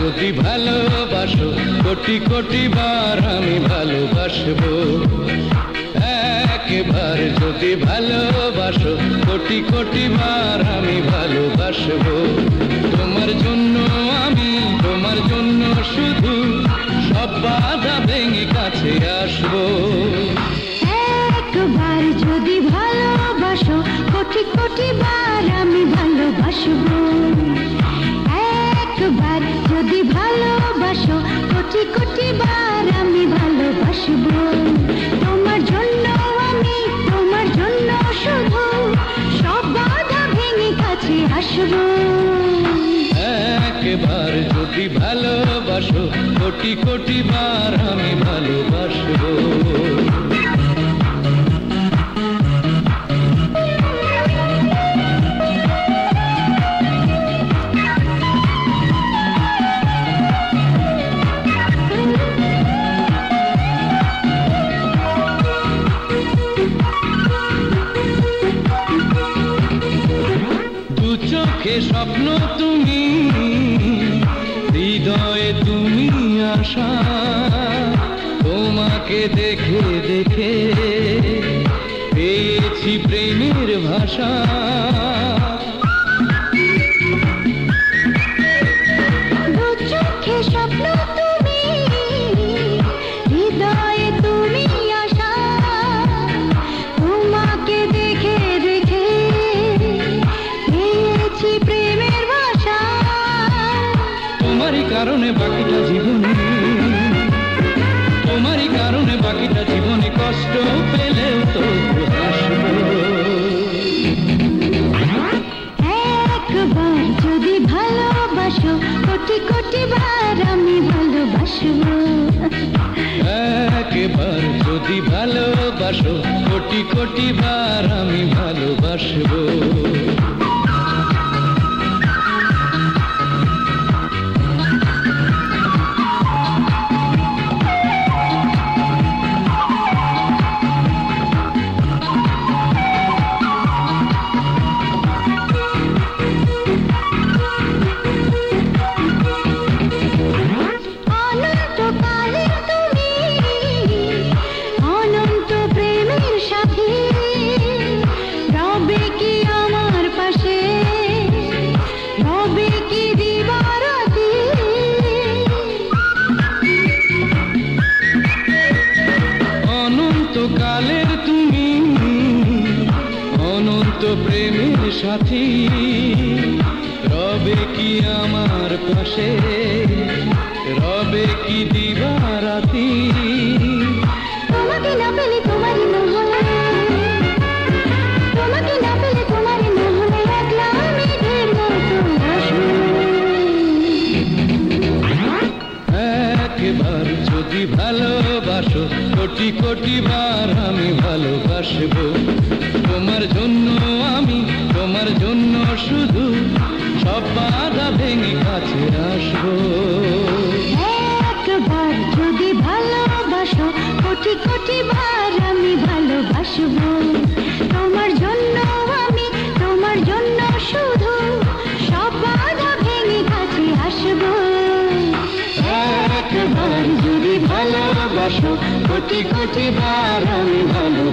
যদি ভালোবাসো কোটি কোটি বার আমি ভালোবাসবো। একবার যদি ভালোবাসো কোটি কোটি বার আমি ভালোবাসবো। তোমার জন্য আমি, তোমার জন্য শুধু সব বাধা ভেঙে কাছে আসবো। একবার যদি ভালোবাসো কোটি কোটি বার আমি ভালোবাসবো। একবার যদি ভালোবাসো কোটি কোটি বার আমি ভালোবাসবো। তোমার জন্য আমি, তোমার জন্য শুধু সব বাধা ভেঙে কাছে আসবো। একবার যদি ভালোবাসো কোটি কোটি বার আমি ভালোবাসবো। চোখে স্বপ্ন তুমি, হৃদয়ে তুমি আশা। তোমাকে দেখে দেখে পেয়েছি প্রেমের ভাষা। চোখে স্বপ্ন তুমি, হৃদয়ে তুমি আশা। তোমাকে দেখে দেখে পেয়েছি প্রেমের ভাষা। তোমারই কারণে বাকিটা জীবনে, তোমারই কারণে বাকিটা জীবনে কষ্ট পেলেও তো হাসবো। একবার যদি ভালোবাসো কোটি কোটি বার আমি ভালোবাসবো। একবার যদি ভালোবাসো কোটি কোটি বার আমি ভালোবাসবো। অনন্তকালের তুমি, অনন্ত প্রেমের সাথী, রবে কি আমার পাশে, রবে কি দিবারাতি। তোমাকে না পেলে তোমারই না হলে, তোমাকে না পেলে তোমারই না হলে একলা আমি ঢের মতো ভাসবো। একবার যদি ভালোবাসো কোটি কোটি বার আমি ভালোবাসবো। তোমার জন্য আমি, তোমার জন্য শুধু সব বাধা ভেঙে কাছে আসবো। একবার যদি ভালোবাসো কোটি কোটি বার আমি ভালোবাসবো। তোমার জন্য আমি, তোমার জন্য শুধু সব বাধা ভেঙে কাছে আসবো। একবার যদি ভালোবাসো কোটি কোটি বার আমি ভালো